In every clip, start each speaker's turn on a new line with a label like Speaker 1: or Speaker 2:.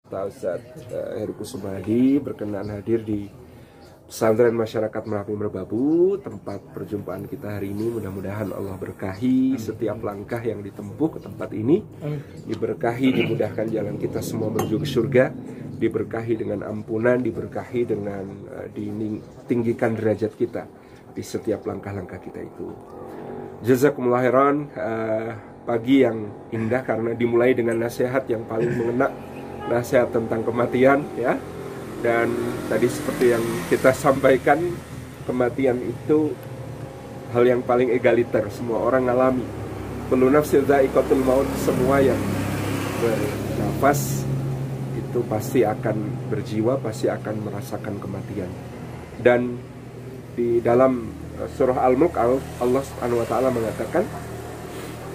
Speaker 1: Ustaz Heru Kusumadi berkenan hadir di Pesantren Masyarakat Merapi Merbabu, tempat perjumpaan kita hari ini. Mudah-mudahan Allah berkahi setiap langkah yang ditempuh ke tempat ini, diberkahi, dimudahkan jalan kita semua menuju ke surga, diberkahi dengan ampunan, diberkahi dengan ditinggikan derajat kita di setiap langkah-langkah kita itu. Jazakumullah khairan. Pagi yang indah karena dimulai dengan nasihat yang paling mengena, nasihat tentang kematian, ya. Dan tadi seperti yang kita sampaikan, kematian itu hal yang paling egaliter, semua orang ngalami. Kullu nafsin dha'iqatul maut, semua yang bernafas itu pasti akan berjiwa, pasti akan merasakan kematian. Dan di dalam surah Al-Mulk, Allah Subhanahu wa taala mengatakan,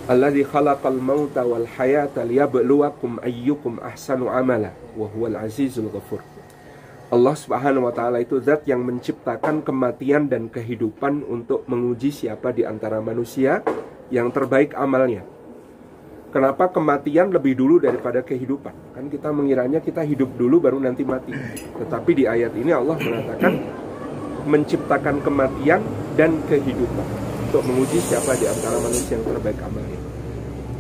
Speaker 1: Alladzi khalaqal mauta wal hayata liyabluwakum ayyukum ahsanu amala wa huwal azizul ghafur. Allah Subhanahu wa taala itu zat yang menciptakan kematian dan kehidupan untuk menguji siapa di antara manusia yang terbaik amalnya. Kenapa kematian lebih dulu daripada kehidupan? Kan kita mengiranya kita hidup dulu baru nanti mati. Tetapi di ayat ini Allah mengatakan menciptakan kematian dan kehidupan untuk menguji siapa di antara manusia yang terbaik amalnya.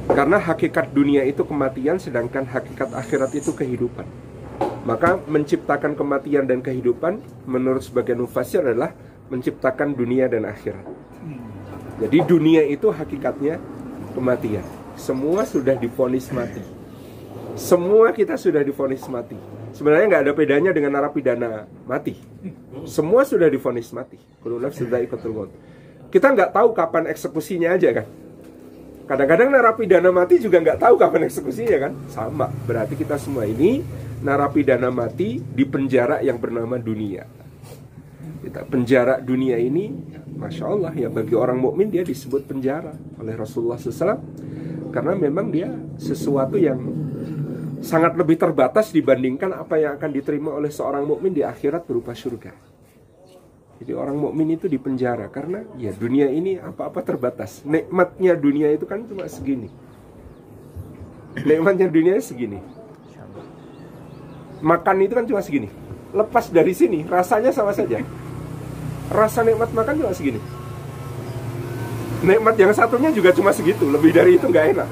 Speaker 1: Karena hakikat dunia itu kematian, sedangkan hakikat akhirat itu kehidupan. Maka menciptakan kematian dan kehidupan menurut sebagian mufassir adalah menciptakan dunia dan akhirat. Jadi dunia itu hakikatnya kematian. Semua sudah divonis mati. Semua kita sudah divonis mati. Sebenarnya nggak ada bedanya dengan narapidana mati. Semua sudah divonis mati. Kullu nafsin dha'iqatul maut. Kita nggak tahu kapan eksekusinya aja kan. Kadang-kadang narapidana mati juga nggak tahu kapan eksekusinya kan. Sama, berarti kita semua ini narapidana mati di penjara yang bernama dunia. Kita penjara dunia ini, Masya Allah ya, bagi orang mukmin dia disebut penjara oleh Rasulullah SAW. Karena memang dia sesuatu yang sangat lebih terbatas dibandingkan apa yang akan diterima oleh seorang mukmin di akhirat berupa surga. Jadi orang mukmin itu di penjara karena ya dunia ini apa-apa terbatas. Nikmatnya dunia itu kan cuma segini. Nikmatnya dunia segini. Makan itu kan cuma segini. Lepas dari sini rasanya sama saja. Rasa nikmat makan cuma segini. Nikmat yang satunya juga cuma segitu. Lebih dari itu nggak enak.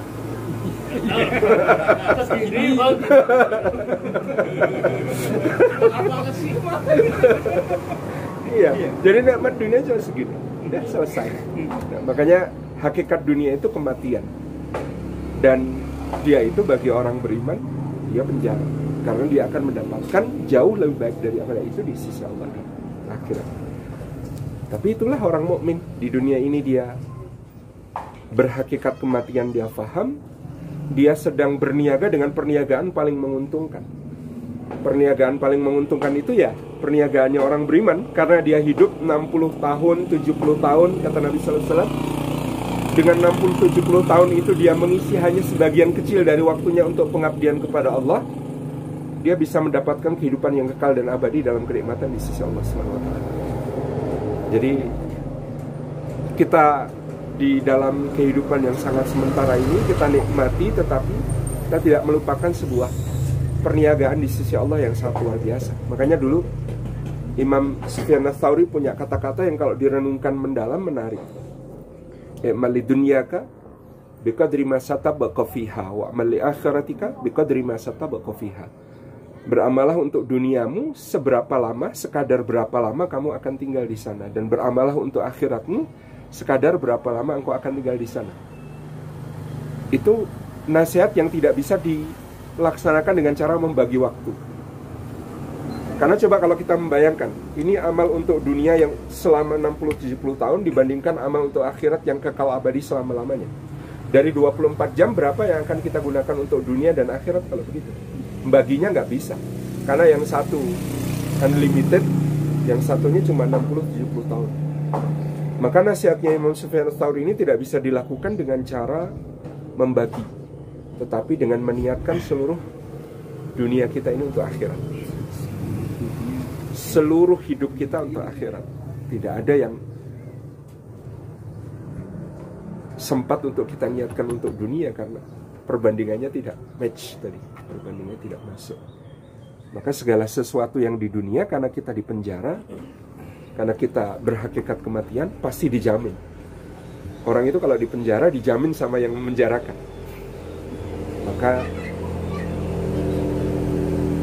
Speaker 1: Iya, jadi nikmat dunia cuma segini, udah selesai. Nah, makanya hakikat dunia itu kematian. Dan dia itu bagi orang beriman, dia penjara. Karena dia akan mendapatkan jauh lebih baik daripada itu di sisi Allah di akhirat. Tapi itulah orang mukmin. Di dunia ini dia berhakikat kematian, dia faham. Dia sedang berniaga dengan perniagaan paling menguntungkan. Perniagaan paling menguntungkan itu ya perniagaannya orang beriman, karena dia hidup 60 tahun, 70 tahun kata Nabi SAW. Dengan 60-70 tahun itu dia mengisi hanya sebagian kecil dari waktunya untuk pengabdian kepada Allah. Dia bisa mendapatkan kehidupan yang kekal dan abadi dalam kenikmatan di sisi Allah SWT. Jadi kita di dalam kehidupan yang sangat sementara ini kita nikmati, tetapi kita tidak melupakan sebuah perniagaan di sisi Allah yang sangat luar biasa. Makanya dulu Imam Sufyan Ats-Tsauri punya kata-kata yang kalau direnungkan mendalam menarik. Mali dunyaka biqadri ma satabaqa fiha wa mali akhiratika biqadri ma satabaqa fiha. Beramalah untuk duniamu seberapa lama, sekadar berapa lama kamu akan tinggal di sana, dan beramalah untuk akhiratmu sekadar berapa lama engkau akan tinggal di sana. Itu nasihat yang tidak bisa dilaksanakan dengan cara membagi waktu. Karena coba kalau kita membayangkan, ini amal untuk dunia yang selama 60-70 tahun dibandingkan amal untuk akhirat yang kekal abadi selama-lamanya. Dari 24 jam berapa yang akan kita gunakan untuk dunia dan akhirat kalau begitu? Membaginya nggak bisa. Karena yang satu unlimited, yang satunya cuma 60-70 tahun. Maka nasihatnya Imam Sufyan Ats-Tsauri ini tidak bisa dilakukan dengan cara membagi, tetapi dengan meniatkan seluruh dunia kita ini untuk akhirat. Seluruh hidup kita untuk akhirat. Tidak ada yang sempat untuk kita niatkan untuk dunia, karena perbandingannya tidak match tadi, perbandingannya tidak masuk. Maka segala sesuatu yang di dunia, karena kita di penjara, karena kita berhakikat kematian, pasti dijamin. Orang itu kalau di penjara dijamin sama yang memenjarakan. Maka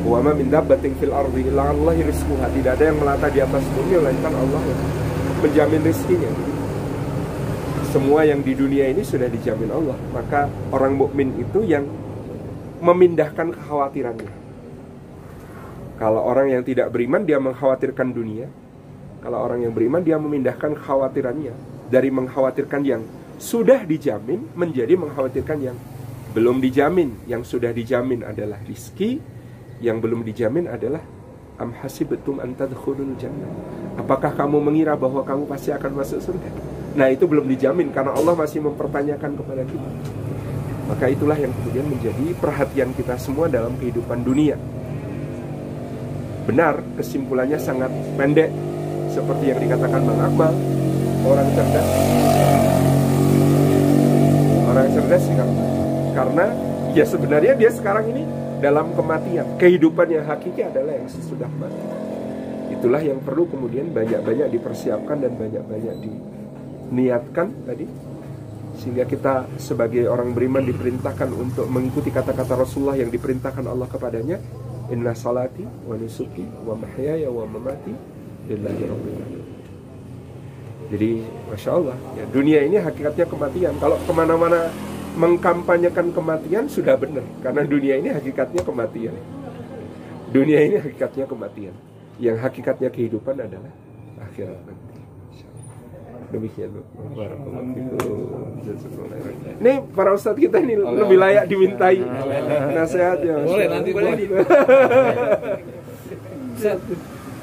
Speaker 1: wa ma min dabbatin fil ardi illa Allahi rizquha, tidak ada yang melata di atas bumi melainkan Allah yang menjamin rizkinya. Semua yang di dunia ini sudah dijamin Allah. Maka orang mukmin itu yang memindahkan kekhawatirannya. Kalau orang yang tidak beriman, dia mengkhawatirkan dunia. Kalau orang yang beriman, dia memindahkan kekhawatirannya dari mengkhawatirkan yang sudah dijamin menjadi mengkhawatirkan yang belum dijamin. Yang sudah dijamin adalah rizki, yang belum dijamin adalah am hasibtum an tadkhulul jannah. Apakah kamu mengira bahwa kamu pasti akan masuk surga? Nah, itu belum dijamin karena Allah masih mempertanyakan kepada kita. Maka itulah yang kemudian menjadi perhatian kita semua dalam kehidupan dunia. Benar, kesimpulannya sangat pendek, seperti yang dikatakan Bang Akmal, orang cerdas karena ya sebenarnya dia sekarang ini dalam kematian. Kehidupan yang hakiki adalah yang sesudah mati. Itulah yang perlu kemudian banyak-banyak dipersiapkan dan banyak-banyak diniatkan tadi, sehingga kita sebagai orang beriman diperintahkan untuk mengikuti kata-kata Rasulullah yang diperintahkan Allah kepadanya, inna salati wa nusuki wa mahyaya wa mamati lillahi rabbil alamin. Jadi Masya Allah ya, dunia ini hakikatnya kematian. Kalau kemana-mana mengkampanyekan kematian sudah benar, karena dunia ini hakikatnya kematian. Dunia ini hakikatnya kematian. Yang hakikatnya kehidupan adalah akhirat nanti. Demikian. Ini para ustadz kita ini lebih layak dimintai nasihat ya.
Speaker 2: Boleh nanti boleh.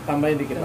Speaker 2: Tambahin dikit.